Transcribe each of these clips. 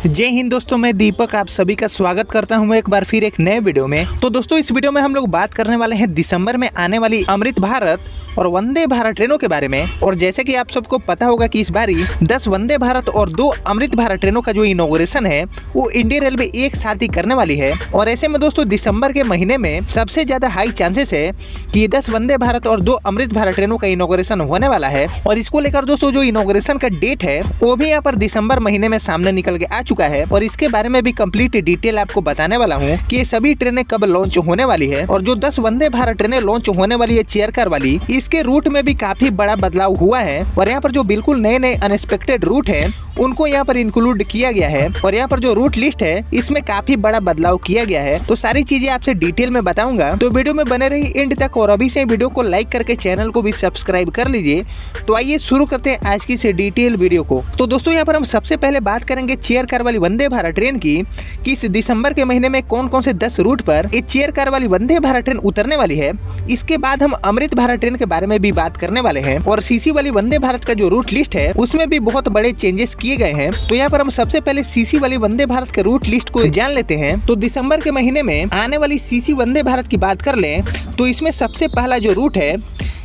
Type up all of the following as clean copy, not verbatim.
जय हिंद दोस्तों, मैं दीपक आप सभी का स्वागत करता हूं एक बार फिर एक नए वीडियो में। तो दोस्तों इस वीडियो में हम लोग बात करने वाले हैं दिसंबर में आने वाली अमृत भारत और वंदे भारत ट्रेनों के बारे में। और जैसे कि आप सबको पता होगा कि इस बारी 10 वंदे भारत और 2 अमृत भारत ट्रेनों का जो इनॉग्रेशन है वो इंडियन रेलवे एक साथ ही करने वाली है। और ऐसे में दोस्तों दिसंबर के महीने में सबसे ज्यादा हाई चांसेस है कि 10 वंदे भारत और 2 अमृत भारत ट्रेनों का इनॉग्रेशन होने वाला है। और इसको लेकर दोस्तों जो इनॉग्रेशन का डेट है वो भी यहाँ पर दिसंबर महीने में सामने निकल के आ चुका है। और इसके बारे में भी कंप्लीट डिटेल आपको बताने वाला हूँ कि ये सभी ट्रेनें कब लॉन्च होने वाली है। और जो 10 वंदे भारत ट्रेनें लॉन्च होने वाली है चेयर कार वाली, इसके रूट में भी काफी बड़ा बदलाव हुआ है। और यहाँ पर जो बिल्कुल नए नए अनएक्सपेक्टेड रूट हैं उनको यहाँ पर इंक्लूड किया गया है। और यहाँ पर जो रूट लिस्ट है इसमें काफी बड़ा बदलाव किया गया है। तो सारी चीजें आपसे डिटेल में बताऊंगा, तो वीडियो में बने रही एंड तक। और अभी से वीडियो को लाइक करके चैनल को भी सब्सक्राइब कर लीजिए। तो आइए शुरू करते हैं आज की से डिटेल वीडियो को। तो दोस्तों यहाँ पर हम सबसे पहले बात करेंगे चेयर कार वाली वंदे भारत ट्रेन की, कि इस दिसंबर के महीने में कौन कौन से 10 रूट पर ये चेयर कार वाली वंदे भारत ट्रेन उतरने वाली है। इसके बाद हम अमृत भारत ट्रेन के बारे में भी बात करने वाले हैं। और सीसी वाली वंदे भारत का जो रूट लिस्ट है उसमें भी बहुत बड़े चेंजेस किए गए हैं। तो यहाँ पर हम सबसे पहले सीसी वाली वंदे भारत के रूट लिस्ट को जान लेते हैं। तो दिसंबर के महीने में आने वाली सीसी वंदे भारत की बात कर लें तो इसमें सबसे पहला जो रूट है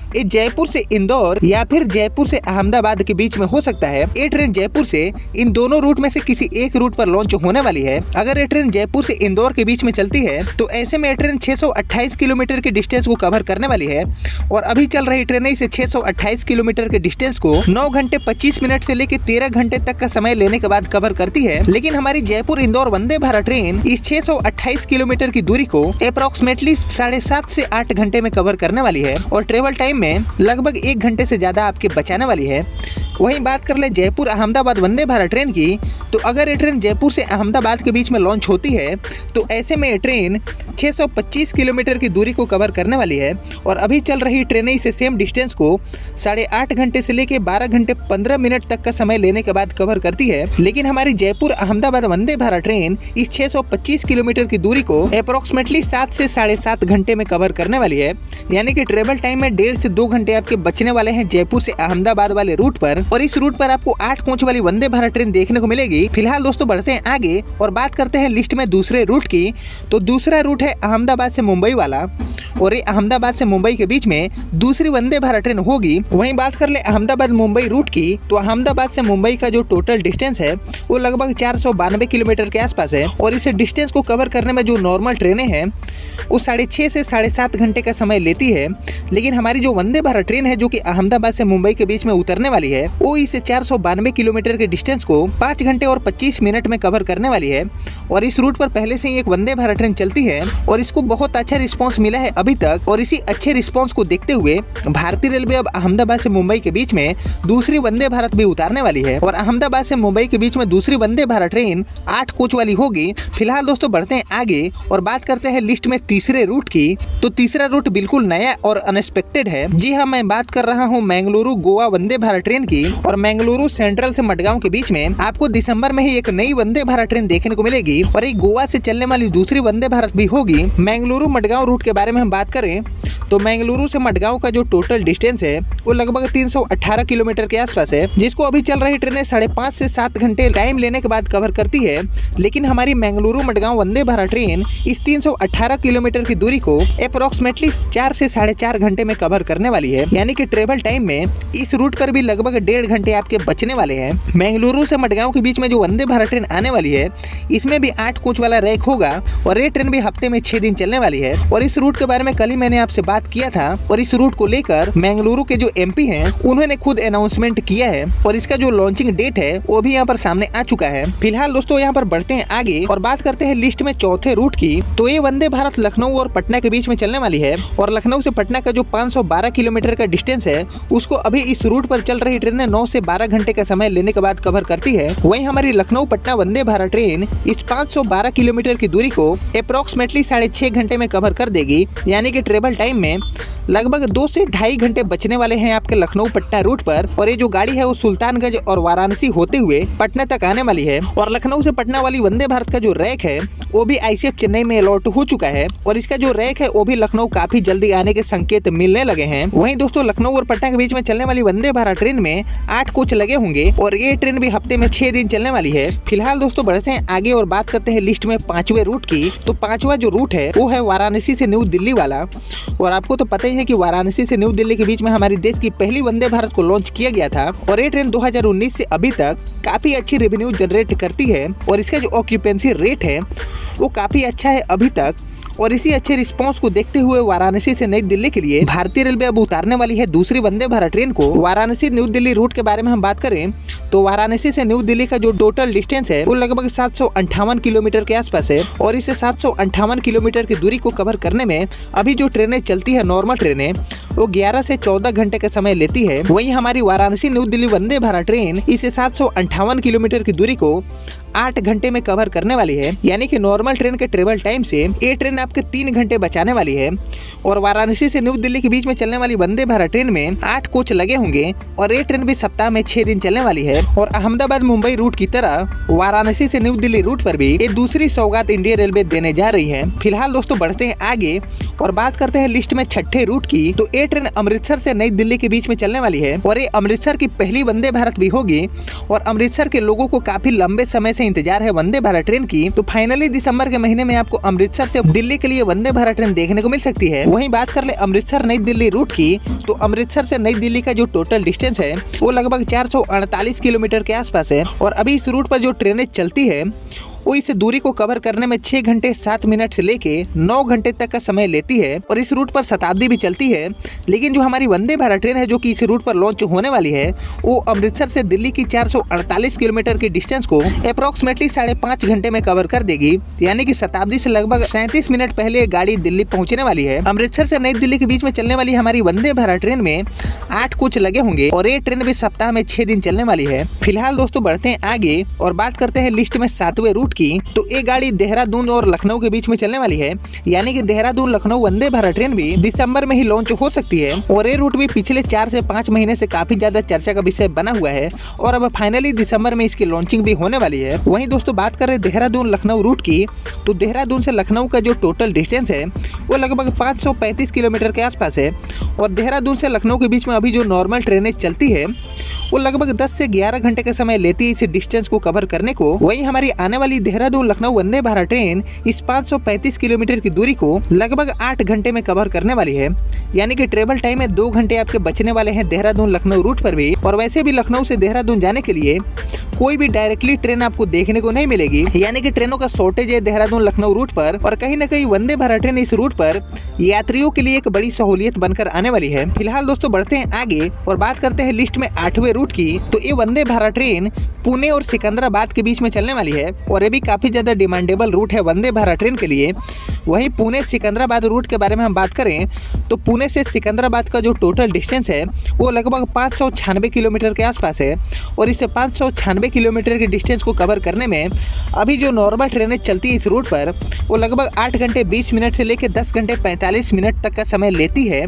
ये जयपुर से इंदौर या फिर जयपुर से अहमदाबाद के बीच में हो सकता है। ये ट्रेन जयपुर से इन दोनों रूट में से किसी एक रूट पर लॉन्च होने वाली है। अगर ये ट्रेन जयपुर से इंदौर के बीच में चलती है तो ऐसे में ये ट्रेन 628 किलोमीटर के डिस्टेंस को कवर करने वाली है। और अभी चल रही ट्रेन इसे 628 किलोमीटर के डिस्टेंस को 9 घंटे 25 मिनट से लेकर 13 घंटे तक का समय लेने के बाद कवर करती है। लेकिन हमारी जयपुर इंदौर वंदे भारत ट्रेन इस 628 किलोमीटर की दूरी को अप्रोक्सीमेटली 7.5 से 8 घंटे में कवर करने वाली है। और ट्रेवल टाइम में लगभग 1 घंटे से ज्यादा आपके बचाने वाली है। वहीं बात कर ले जयपुर अहमदाबाद वंदे भारत ट्रेन की, तो अगर ये ट्रेन जयपुर से अहमदाबाद के बीच में लॉन्च होती है तो ऐसे में ये ट्रेन 625 किलोमीटर की दूरी को कवर करने वाली है। और अभी चल रही ट्रेनें इसे सेम डिस्टेंस को 8.5 घंटे से लेकर 12 घंटे 15 मिनट तक का समय लेने के बाद कवर करती है। लेकिन हमारी जयपुर अहमदाबाद वंदे भारत ट्रेन इस 625 किलोमीटर की दूरी को अप्रोक्सीमेटली 7 से 7.5 घंटे में कवर करने वाली है। यानी कि ट्रेवल टाइम में 1.5 से 2 घंटे आपके बचने वाले हैं जयपुर से अहमदाबाद वाले रूट पर। और इस रूट पर आपको 8 कोच वाली वंदे भारत ट्रेन देखने को मिलेगी। फिलहाल दोस्तों बढ़ते हैं आगे और बात करते हैं लिस्ट में दूसरे रूट की। तो दूसरा रूट है अहमदाबाद से मुंबई वाला, और ये अहमदाबाद से मुंबई के बीच में दूसरी वंदे भारत ट्रेन होगी। वहीं बात कर ले अहमदाबाद मुंबई रूट की, तो अहमदाबाद से मुंबई का जो टोटल डिस्टेंस है वो लगभग 492 किलोमीटर के आसपास है। और इस डिस्टेंस को कवर करने में जो नॉर्मल ट्रेनें हैं वो 6.5 से 7.5 घंटे का समय लेती है। लेकिन हमारी जो वंदे भारत ट्रेन है जो कि अहमदाबाद से मुंबई के बीच में उतरने वाली है वो इस 492 किलोमीटर के डिस्टेंस को 5 घंटे और 25 मिनट में कवर करने वाली है। और इस रूट पर पहले से ही एक वंदे भारत ट्रेन चलती है और इसको बहुत अच्छा रिस्पांस मिला है अभी तक। और इसी अच्छे रिस्पांस को देखते हुए भारतीय रेलवे अब अहमदाबाद से मुंबई के बीच में दूसरी वंदे भारत भी उतारने वाली है। और अहमदाबाद से मुंबई के बीच में दूसरी वंदे भारत ट्रेन 8 कोच वाली होगी। फिलहाल दोस्तों बढ़ते हैं आगे और बात करते हैं लिस्ट में तीसरे रूट की। तो तीसरा रूट बिल्कुल नया और अनएक्सपेक्टेड है। जी हाँ, मैं बात कर रहा हूँ मैंगलुरु गोवा वंदे भारत ट्रेन की। और मैंगलुरु सेंट्रल से मडगांव के बीच में आपको दिसंबर में ही एक नई वंदे भारत ट्रेन देखने को मिलेगी। और एक गोवा से चलने वाली दूसरी वंदे भारत भी होगी। मैंगलुरु मडगांव रूट के बारे में हम बात करें तो मैंगलुरु से मडगांव का जो टोटल डिस्टेंस है वो लगभग 318 किलोमीटर के आसपास है, जिसको अभी चल रही ट्रेनें 5.5 से 7 घंटे टाइम लेने के बाद कवर करती है। लेकिन हमारी मैंगलुरु मडगांव वंदे भारत ट्रेन इस 318 किलोमीटर की दूरी को अप्रोक्सीमेटली 4 से 4.5 घंटे में कवर करने वाली है। यानी कि ट्रेवल टाइम में इस रूट पर भी लगभग 1.5 घंटे आपके बचने वाले हैं। मैंगलुरु से मडगांव के बीच में जो वंदे भारत ट्रेन आने वाली है इसमें भी 8 कोच वाला रैक होगा। और ये ट्रेन भी हफ्ते में 6 दिन चलने वाली है। और इस रूट के बारे में कल ही मैंने आपसे बात किया था। और इस रूट को लेकर मैंगलुरु के जो एमपी हैं उन्होंने खुद अनाउंसमेंट किया है। और इसका जो लॉन्चिंग डेट है वो भी यहाँ पर सामने आ चुका है। फिलहाल दोस्तों यहाँ पर बढ़ते हैं आगे और बात करते हैं लिस्ट में चौथे रूट की। तो ये वंदे भारत लखनऊ और पटना के बीच में चलने वाली है। और लखनऊ से पटना का जो 512 किलोमीटर का डिस्टेंस है उसको अभी इस रूट पर चल रही ट्रेन 9 से 12 घंटे का समय लेने के बाद कवर करती है। वहीं हमारी लखनऊ पटना वंदे भारत ट्रेन इस 512 किलोमीटर की दूरी को अप्रोक्सीमेटली 6.5 घंटे में कवर कर देगी। यानी कि ट्रेवल टाइम में लगभग 2 से ढाई घंटे बचने वाले हैं आपके लखनऊ पटना रूट पर। और ये जो गाड़ी है वो सुल्तानगंज और वाराणसी होते हुए पटना तक आने वाली है। और लखनऊ से पटना वाली वंदे भारत का जो रैक है वो भी ICF चेन्नई में अलॉट हो चुका है और इसका जो रैक है वो भी लखनऊ काफी जल्दी आने के संकेत मिलने लगे हैं। वहीं दोस्तों लखनऊ और पटना के बीच में चलने वाली वंदे भारत ट्रेन में 8 कोच लगे होंगे और ये ट्रेन भी हफ्ते में 6 दिन चलने वाली है। फिलहाल दोस्तों बढ़ते हैं आगे और बात करते हैं लिस्ट में 5वें रूट की। तो 5वां जो रूट है वो है वाराणसी से न्यू दिल्ली वाला। और आपको तो पता ही है कि वाराणसी से न्यू दिल्ली के बीच में हमारे देश की पहली वंदे भारत को लॉन्च किया गया था और ये ट्रेन 2019 से अभी तक काफी अच्छी रेवेन्यू जनरेट करती है और इसका जो ऑक्यूपेंसी रेट है वो काफी अच्छा है अभी तक। और इसी अच्छे रिस्पांस को देखते हुए वाराणसी से नई दिल्ली के लिए भारतीय रेलवे अब उतारने वाली है दूसरी वंदे भारत ट्रेन को। वाराणसी न्यू दिल्ली रूट के बारे में हम बात करें तो वाराणसी से न्यू दिल्ली का जो टोटल डिस्टेंस है वो लगभग 758 किलोमीटर के आसपास है और इसे 758 किलोमीटर की दूरी को कवर करने में अभी जो ट्रेनें चलती है नॉर्मल ट्रेनें वो 11 से 14 घंटे का समय लेती है। वहीं हमारी वाराणसी न्यू दिल्ली वंदे भारत ट्रेन इसे 758 किलोमीटर की दूरी को 8 घंटे में कवर करने वाली है। यानी कि नॉर्मल ट्रेन के ट्रेवल टाइम से ये ट्रेन आपके 3 घंटे बचाने वाली है। और वाराणसी से न्यू दिल्ली के बीच में चलने वाली वंदे भारत ट्रेन में 8 कोच लगे होंगे और ये ट्रेन भी सप्ताह में 6 दिन चलने वाली है। और अहमदाबाद मुंबई रूट की तरह वाराणसी से न्यू दिल्ली रूट पर भी ये दूसरी सौगात इंडियन रेलवे देने जा रही है। फिलहाल दोस्तों बढ़ते हैं आगे और बात करते हैं लिस्ट में 6ठे रूट की। तो ये ट्रेन अमृतसर से नई दिल्ली के बीच में चलने वाली है और ये अमृतसर की पहली वंदे भारत भी होगी। और अमृतसर के लोगों को काफी लंबे समय से इंतजार है वंदे भारत ट्रेन की। तो फाइनली दिसंबर के महीने में आपको अमृतसर से दिल्ली के लिए वंदे भारत ट्रेन देखने को मिल सकती है। वहीं बात कर ले अमृतसर नई दिल्ली रूट की तो अमृतसर से नई दिल्ली का जो टोटल डिस्टेंस है वो लगभग 448 किलोमीटर के आसपास है। और अभी इस रूट पर जो ट्रेनें चलती है वो इस दूरी को कवर करने में 6 घंटे 7 मिनट से लेके 9 घंटे तक का समय लेती है। और इस रूट पर शताब्दी भी चलती है। लेकिन जो हमारी वंदे भारत ट्रेन है जो कि इस रूट पर लॉन्च होने वाली है वो अमृतसर से दिल्ली की 448 किलोमीटर की डिस्टेंस को अप्रोक्सीमेटली 5.5 घंटे में कवर कर देगी। यानी कि शताब्दी से लगभग 37 मिनट पहले गाड़ी दिल्ली पहुंचने वाली है। अमृतसर से नई दिल्ली के बीच में चलने वाली हमारी वंदे भारत ट्रेन में 8 कोच लगे होंगे और ये ट्रेन भी सप्ताह में 6 दिन चलने वाली है। फिलहाल दोस्तों बढ़ते हैं आगे और बात करते हैं लिस्ट में 7वें रूट की। तो ये गाड़ी देहरादून और लखनऊ के बीच में चलने वाली है। यानी कि देहरादून लखनऊ वंदे भारत ट्रेन भी दिसंबर में ही लॉन्च हो सकती है। और ये रूट भी पिछले 4 से 5 महीने से काफी ज्यादा चर्चा का विषय बना हुआ है और अब फाइनली दिसंबर में इसकी लॉन्चिंग भी होने वाली है। वहीं दोस्तों बात करें देहरादून लखनऊ रूट की तो देहरादून से लखनऊ का जो टोटल डिस्टेंस है वो लगभग 535 किलोमीटर के आसपास है। और देहरादून से लखनऊ के बीच में अभी जो नॉर्मल ट्रेनें चलती है वो लगभग 10 से 11 घंटे का समय लेती है इस डिस्टेंस को कवर करने को। वहीं हमारी आने वाली देहरादून लखनऊ वंदे भारत ट्रेन इस 535 किलोमीटर की दूरी को लगभग 8 घंटे में कवर करने वाली है। यानी कि ट्रेवल टाइम में 2 घंटे आपके बचने वाले हैं देहरादून लखनऊ रूट पर भी। और वैसे भी लखनऊ से देहरादून जाने के लिए कोई भी डायरेक्टली ट्रेन आपको देखने को नहीं मिलेगी। यानी कि ट्रेनों का शॉर्टेज है देहरादून लखनऊ रूट पर। और कहीं न कहीं वंदे भारत ट्रेन इस रूट पर यात्रियों के लिए एक बड़ी सहूलियत बनकर आने वाली है। फिलहाल दोस्तों बढ़ते हैं आगे और बात करते हैं लिस्ट में 8वें रूट की। तो ये वंदे भारत ट्रेन पुणे और सिकंदराबाद के बीच में चलने वाली है और ये भी काफी ज्यादा डिमांडेबल रूट है वंदे भारत ट्रेन के लिए। वहीं पुणे सिकंदराबाद रूट के बारे में हम बात करें तो पुणे से सिकंदराबाद का जो टोटल डिस्टेंस है वो लगभग 596 किलोमीटर के आसपास है। और इस 596 किलोमीटर के डिस्टेंस को कवर करने में अभी जो नॉर्मल ट्रेनें चलती है इस रूट पर वो लगभग 8 घंटे 20 मिनट से लेकर 10 घंटे 45 मिनट तक का समय लेती है।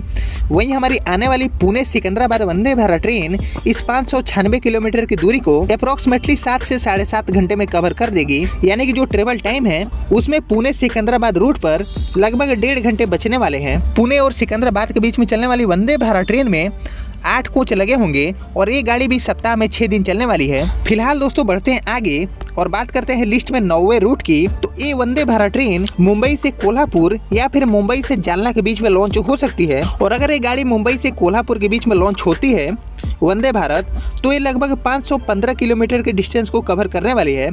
वहीं हमारी आने वाली पुणे सिकंदराबाद वंदे भारत ट्रेन इस 596 किलोमीटर की दूरी को अप्रोक्सीमेटली 7 से 7.5 घंटे में कवर कर देगी। यानी कि जो ट्रेवल टाइम है उसमें पुणे सिकंदराबाद रूट पर लगभग 1.5 घंटे बचने वाले हैं। पुणे और सिकंदराबाद के बीच में चलने वाली वंदे भारत ट्रेन में 8 कोच लगे होंगे और ये गाड़ी भी सप्ताह में 6 दिन चलने वाली है। फिलहाल दोस्तों बढ़ते हैं आगे और बात करते हैं लिस्ट में 9वें रूट की। तो ये वंदे भारत ट्रेन मुंबई से कोल्हापुर या फिर मुंबई से जालना के बीच में लॉन्च हो सकती है। और अगर ये गाड़ी मुंबई से कोल्हापुर के बीच में लॉन्च होती है वंदे भारत तो ये लगभग 515 किलोमीटर के डिस्टेंस को कवर करने वाली है।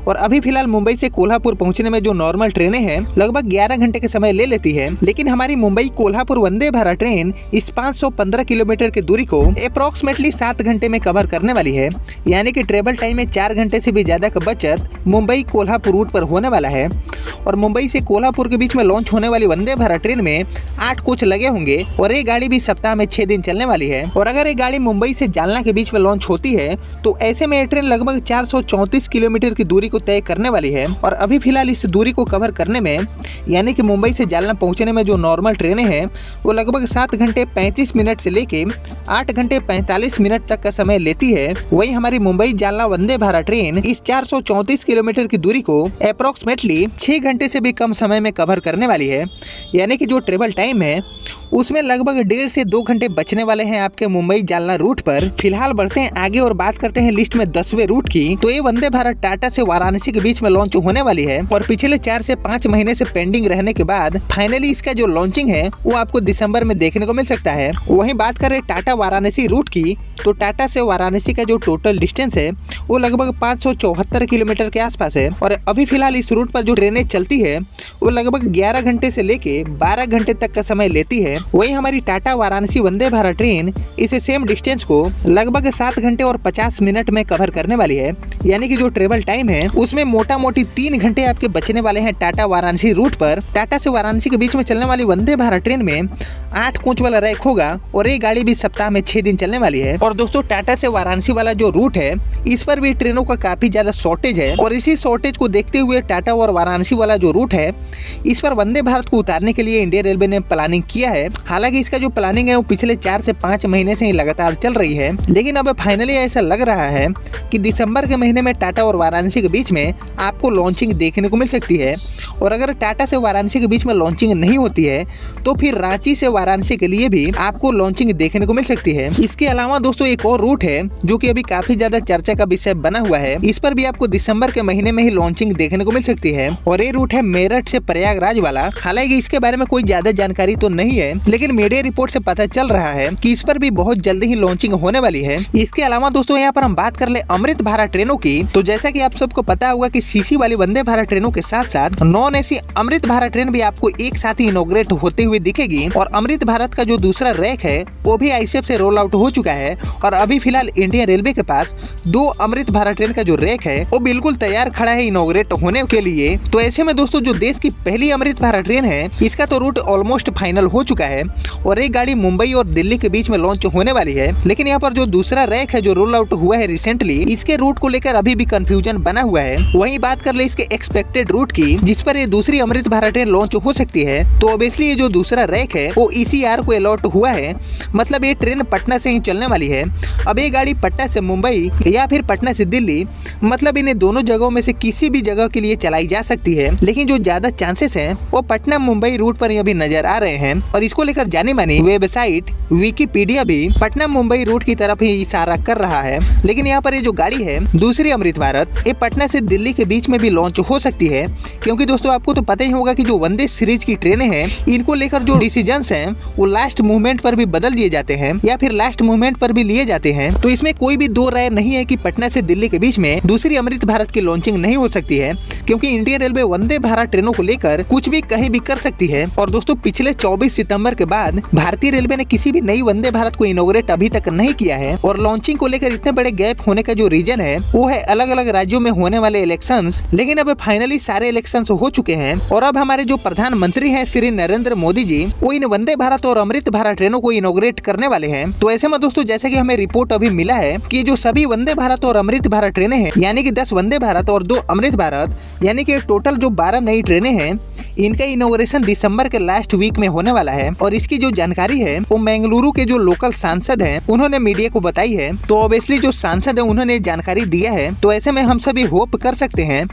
और अभी फिलहाल मुंबई से कोल्हापुर पहुंचने में जो नॉर्मल ट्रेनें हैं लगभग 11 घंटे के समय ले लेती है। लेकिन हमारी मुंबई कोल्हापुर वंदे भारत ट्रेन इस 515 किलोमीटर की दूरी को अप्रोक्सीमेटली 7 घंटे में कवर करने वाली है। यानी कि ट्रेवल टाइम में 4 घंटे से भी ज्यादा का बचत मुंबई कोल्हापुर रूट पर होने वाला है। और मुंबई से कोल्हापुर के बीच में लॉन्च होने वाली वंदे भारत ट्रेन में 8 कोच लगे होंगे और ये गाड़ी भी सप्ताह में 6 दिन चलने वाली है। और अगर ये गाड़ी मुंबई से जालना के बीच में लॉन्च होती है। तो ऐसे में ये ट्रेन लगभग 434 किलोमीटर की दूरी को तय करने वाली है और अभी फिलहाल इस दूरी को कवर करने में यानी कि मुंबई से जालना पहुंचने में जो नॉर्मल ट्रेनें हैं वो लगभग 7 घंटे 35 मिनट से लेके 8 घंटे 45 मिनट तक का समय लेती है। वहीं हमारी मुंबई जालना वंदे भारत ट्रेन इस 434 किलोमीटर की दूरी को अप्रोक्सीमेटली 6 घंटे से भी कम समय में कवर करने वाली है। यानी कि जो ट्रेवल टाइम है उसमें लगभग 1.5 से 2 घंटे बचने वाले हैं आपके मुंबई जालना रूट पर। फिलहाल बढ़ते हैं आगे और बात करते हैं लिस्ट में 10वें रूट की। तो ये वंदे भारत टाटा से वाराणसी के बीच में लॉन्च होने वाली है और पिछले 4 से 5 महीने से पेंडिंग रहने के बाद फाइनली इसका जो लॉन्चिंग है वो आपको दिसंबर में देखने को मिल सकता है। वहीं बात करें टाटा वाराणसी रूट की, तो टाटा से वाराणसी का जो टोटल डिस्टेंस है वो लगभग 574 किलोमीटर के आसपास है और अभी फिलहाल इस रूट पर जो ट्रेनें चलती है वो लगभग 11 घंटे से लेके 12 घंटे तक का समय लेती है। वहीं हमारी टाटा वाराणसी वंदे भारत ट्रेन इस सेम डिस्टेंस को लगभग 7 घंटे और 50 मिनट में कवर करने वाली है। यानी कि जो ट्रेवल टाइम है उसमें मोटा मोटी 3 घंटे आपके बचने वाले हैं टाटा वाराणसी रूट पर। टाटा से वाराणसी के बीच में चलने वाली वंदे भारत ट्रेन में 8 कोच वाला रैक होगा और ये गाड़ी भी सप्ताह में 6 दिन चलने वाली है। और दोस्तों टाटा से वाराणसी वाला जो रूट है इस पर भी ट्रेनों का काफी ज्यादा शॉर्टेज है और इसी शॉर्टेज को देखते हुए टाटा और वाराणसी वाला जो रूट है इस पर वंदे भारत को उतारने के लिए इंडियन रेलवे ने प्लानिंग किया है। हालांकि इसका जो प्लानिंग है वो पिछले 4 से 5 महीने से ही लगातार चल रही है, लेकिन अब फाइनली ऐसा लग रहा है कि दिसंबर के महीने में टाटा और वाराणसी के बीच में आपको लॉन्चिंग देखने को मिल सकती है। और अगर टाटा से वाराणसी के बीच में लॉन्चिंग नहीं होती है तो फिर रांची से वाराणसी के लिए भी आपको लॉन्चिंग देखने को मिल सकती है। इसके अलावा दोस्तों एक और रूट है जो कि अभी काफी ज्यादा चर्चा का विषय बना हुआ है। इस पर भी आपको दिसंबर के महीने में ही लॉन्चिंग देखने को मिल सकती है और ये रूट है मेरठ से प्रयागराज वाला। हालांकि इसके बारे में कोई ज्यादा जानकारी तो नहीं है, लेकिन मीडिया रिपोर्ट से पता चल रहा है कि इस पर भी बहुत जल्दी ही लॉन्चिंग होने वाली है। इसके अलावा दोस्तों यहाँ पर हम बात कर ले अमृत भारत ट्रेनों की, तो जैसा कि आप सबको पता होगा कि सीसी वाली वंदे भारत ट्रेनों के साथ साथ non AC Amrit Bharat train भी आपको एक साथ ही इनॉग्रेट होते हुए दिखेगी। और अमृत भारत का जो दूसरा रैक है वो भी आईसीएफ से रोल आउट हो चुका है और अभी फिलहाल इंडियन रेलवे के पास 2 अमृत भारत ट्रेन का जो रैक है वो बिल्कुल तैयार खड़ा है इनॉग्रेट होने के लिए। तो ऐसे में दोस्तों जो देश की पहली अमृत भारत ट्रेन है इसका तो रूट ऑलमोस्ट फाइनल हो चुका है और एक गाड़ी मुंबई और दिल्ली के बीच में लॉन्च होने वाली है। लेकिन यहाँ पर जो दूसरा रैक है जो रोल आउट हुआ है रिसेंटली, इसके रूट को लेकर अभी भी कंफ्यूजन बना हुआ है। वहीं बात कर ले इसके एक्सपेक्टेड रूट की जिस पर ये दूसरी अमृत भारत ट्रेन लॉन्च हो सकती है, तो ऑब्वियसली ये जो दूसरा रैक है वो ECR को अलॉट हुआ है, मतलब ये ट्रेन पटना से ही चलने वाली है। अब ये गाड़ी पटना से मुंबई या फिर पटना से दिल्ली, मतलब इन्हें दोनों जगहों में से किसी भी जगह के लिए चलाई जा सकती है, लेकिन जो ज्यादा चांसेस हैं वो पटना मुंबई रूट पर अभी नजर आ रहे हैं। और इसको लेकर जानी मानी वेबसाइट विकिपीडिया भी पटना मुंबई रूट की तरफ ही इशारा कर रहा है। लेकिन यहाँ पर ये जो गाड़ी है दूसरी अमृत भारत ये पटना से दिल्ली के बीच में भी लॉन्च हो सकती है, क्योंकि दोस्तों आपको तो पता ही होगा कि जो वंदे सीरीज की ट्रेनें हैं इनको लेकर जो डिसीजंस हैं वो लास्ट मूवमेंट पर भी बदल दिए जाते हैं या फिर लास्ट मूवमेंट पर भी लिए जाते हैं। तो इसमें कोई भी दो राय नहीं है कि पटना से दिल्ली के बीच में दूसरी अमृत भारत की लॉन्चिंग नहीं हो सकती है, क्योंकि इंडियन रेलवे वंदे भारत ट्रेनों को लेकर कुछ भी कहीं भी कर सकती है। और दोस्तों पिछले 24 सितंबर के बाद भारतीय रेलवे ने किसी भी नई वंदे भारत को इनॉग्रेट अभी तक नहीं किया है। और लॉन्चिंग को लेकर इतने बड़े गैप होने का जो रीजन है वो है अलग अलग राज्यों में होने वाले इलेक्शंस। लेकिन अब फाइनली सारे इलेक्शंस हो चुके हैं और अब हमारे जो प्रधानमंत्री हैं श्री नरेंद्र मोदी जी वो इन वंदे भारत और अमृत भारत ट्रेनों को इनॉग्रेट करने वाले हैं। तो ऐसे में दोस्तों जैसे कि हमें रिपोर्ट अभी मिला है कि जो सभी वंदे भारत और अमृत भारत ट्रेनें हैं, यानी कि 10 वंदे भारत और 2 अमृत भारत, यानी कि टोटल जो 12 नई ट्रेनें हैं, इनका इनॉग्रेशन दिसंबर के लास्ट वीक में होने वाला है। और इसकी जो जानकारी है वो बेंगलुरु के जो लोकल सांसद हैं उन्होंने मीडिया को बताई है। तो ऑब्वियसली जो सांसद है उन्होंने जानकारी दिया है, तो ऐसे में हम सभी होप कर सकते हैं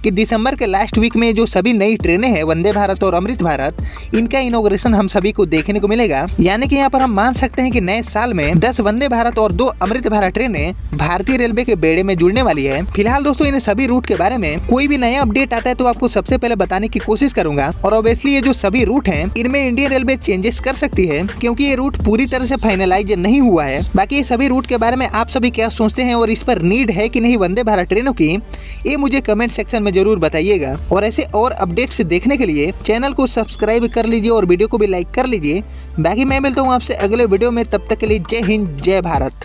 कि दिसंबर के लास्ट वीक में जो सभी नई ट्रेनें हैं वंदे भारत और अमृत भारत, इनका इनॉग्रेशन हम सभी को देखने को मिलेगा। यानी कि यहाँ पर हम मान सकते हैं कि नए साल में 10 वंदे भारत और 2 अमृत भारत ट्रेनें भारतीय रेलवे के बेड़े में जुड़ने वाली है। फिलहाल दोस्तों इन सभी रूट के बारे में कोई भी नया अपडेट आता है तो आपको सबसे पहले बताने की कोशिश करूंगा। और ऑब्वियसली ये जो सभी रूट हैं इनमें इंडियन रेलवे चेंजेस कर सकती है, क्योंकि ये रूट पूरी तरह से फाइनलाइज नहीं हुआ है। बाकी ये सभी रूट के बारे में आप सभी क्या सोचते हैं और इस पर नीड है कि नहीं वंदे भारत ट्रेनों की, ये मुझे कमेंट सेक्शन में जरूर बताइएगा। और ऐसे और अपडेट्स देखने के लिए चैनल को सब्सक्राइब कर लीजिए और वीडियो को भी लाइक कर लीजिए। बाकी मैं मिलता हूँ आपसे अगले वीडियो में, तब तक के लिए जय हिंद जय भारत।